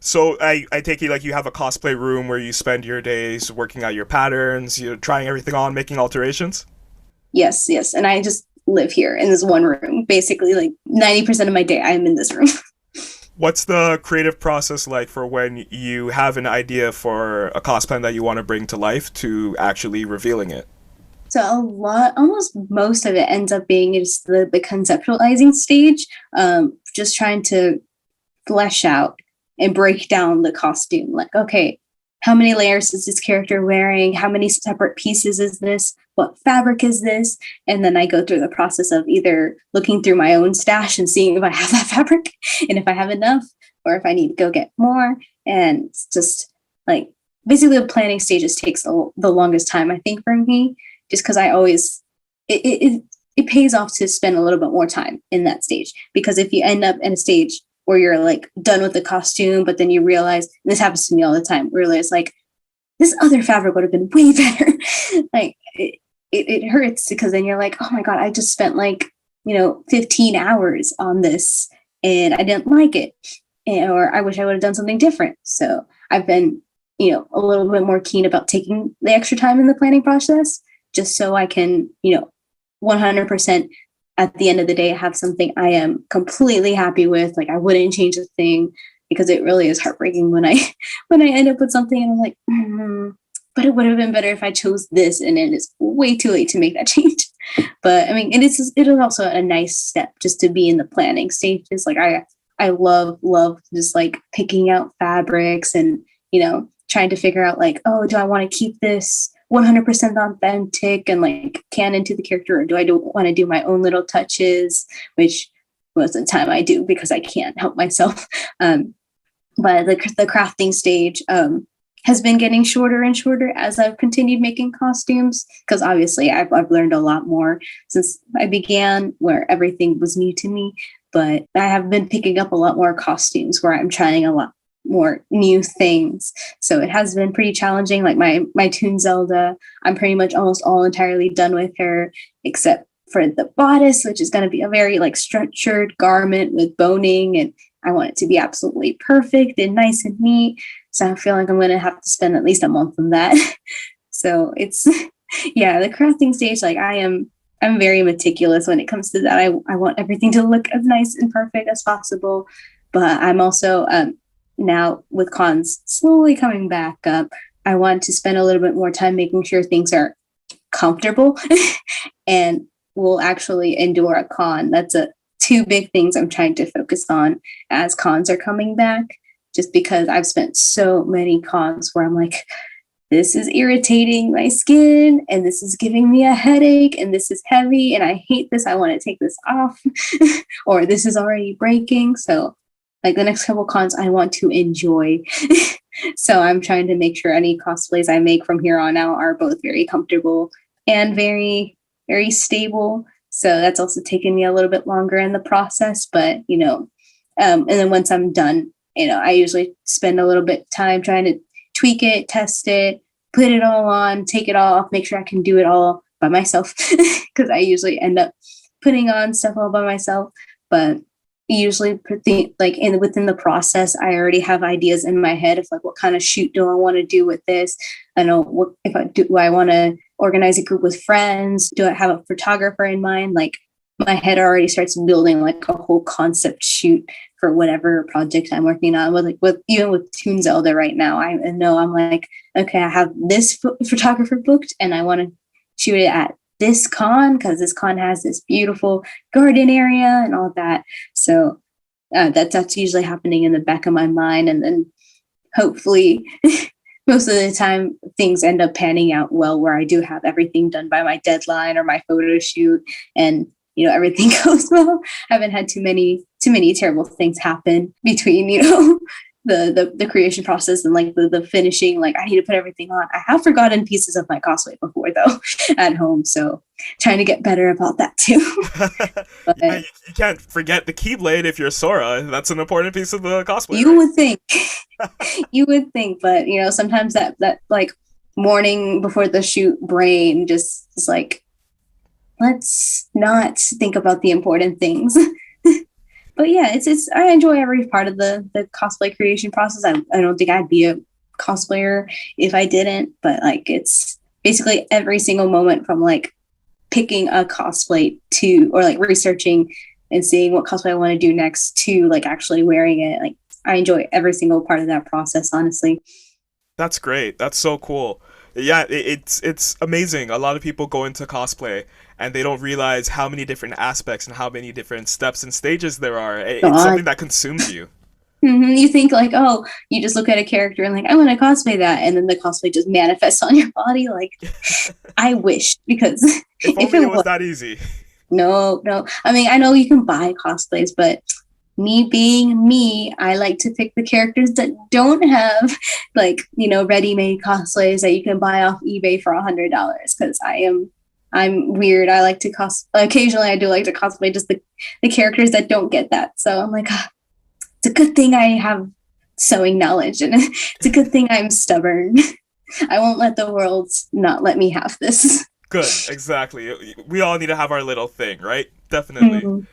So I take it like you have a cosplay room where you spend your days working out your patterns, you know, trying everything on, making alterations. Yes, yes. And I just live here in this one room. Basically, like 90% of my day, I'm in this room. What's the creative process like for when you have an idea for a cosplay that you want to bring to life to actually revealing it? So a lot, almost most of it ends up being just the conceptualizing stage, just trying to flesh out and break down the costume. Like, okay, how many layers is this character wearing? How many separate pieces is this? What fabric is this? And then I go through the process of either looking through my own stash and seeing if I have that fabric and if I have enough, or if I need to go get more. And it's just like basically the planning stages takes the longest time, I think, for me, just because I always, it pays off to spend a little bit more time in that stage. Because if you end up in a stage where you're like done with the costume, but then you realize, this happens to me all the time, where it's like, this other fabric would have been way better. Like it hurts because then you're like, oh my God, I just spent like, 15 hours on this and I didn't like it. Or I wish I would have done something different. So I've been, a little bit more keen about taking the extra time in the planning process just so I can, 100% at the end of the day have something I am completely happy with. Like I wouldn't change a thing, because it really is heartbreaking when I when I end up with something and I'm like, but it would have been better if I chose this, and it is way too late to make that change. But I mean, it is also a nice step just to be in the planning stages. Like I love just like picking out fabrics and trying to figure out like, oh, do I want to keep this 100% authentic and like canon to the character, or do I want to do my own little touches, which most of the time I do because I can't help myself. But the crafting stage has been getting shorter and shorter as I've continued making costumes, because obviously I've learned a lot more since I began, where everything was new to me. But I have been picking up a lot more costumes where I'm trying a lot more new things. So it has been pretty challenging. Like my Toon Zelda, I'm pretty much almost all entirely done with her, except for the bodice, which is going to be a very like structured garment with boning, and I want it to be absolutely perfect and nice and neat. So I feel like I'm going to have to spend at least a month on that. So it's yeah, the crafting stage, like I'm very meticulous when it comes to that. I want everything to look as nice and perfect as possible. But I'm also now with cons slowly coming back up, I want to spend a little bit more time making sure things are comfortable and will actually endure a con. That's a two big things I'm trying to focus on as cons are coming back, just because I've spent so many cons where I'm like, this is irritating my skin and this is giving me a headache and this is heavy and I hate this. I want to take this off or this is already breaking. So like the next couple cons I want to enjoy. So I'm trying to make sure any cosplays I make from here on out are both very comfortable and very, very stable. So that's also taken me a little bit longer in the process, but and then once I'm done, I usually spend a little bit of time trying to tweak it, test it, put it all on, take it off, make sure I can do it all by myself, because I usually end up putting on stuff all by myself. But usually within the process, I already have ideas in my head of like, what kind of shoot do I want to do with this? I know what if I do I want to organize a group with friends? Do I have a photographer in mind? Like my head already starts building like a whole concept shoot for whatever project I'm working on. Even with Toon Zelda right now, I know I'm like, okay, I have this photographer booked and I want to shoot it at this con because this con has this beautiful garden area and all that. So that's usually happening in the back of my mind, and then hopefully most of the time things end up panning out well, where I do have everything done by my deadline or my photo shoot, and everything goes well. I haven't had too many terrible things happen between the creation process and like the finishing. Like I need to put everything on. I have forgotten pieces of my cosplay before though at home, so trying to get better about that too. Yeah, But you can't forget the keyblade if you're Sora. That's an important piece of the cosplay, you right? would think, you would think, but sometimes that like morning before the shoot brain just is like, let's not think about the important things. But yeah, it's I enjoy every part of the cosplay creation process. I don't think I'd be a cosplayer if I didn't, but like it's basically every single moment from like picking a cosplay to, or like researching and seeing what cosplay I want to do next, to like actually wearing it. Like I enjoy every single part of that process, honestly. That's great. That's so cool. Yeah, it's amazing. A lot of people go into cosplay and they don't realize how many different aspects and how many different steps and stages there are. It's God. something that consumes you. You think like, oh, you just look at a character and like, I want to cosplay that, and then the cosplay just manifests on your body. Like, I wish, because If if only it it was was, that easy. no, no. I mean, I know you can buy cosplays, but me being me, I like to pick the characters that don't have like, ready-made cosplays that you can buy off eBay for $100, because I'm weird. I like to occasionally I do like to cosplay just the characters that don't get that. So I'm like, ah, it's a good thing I have sewing knowledge, and it's a good thing I'm stubborn. I won't let the world not let me have this. Good, exactly. We all need to have our little thing, right? Definitely.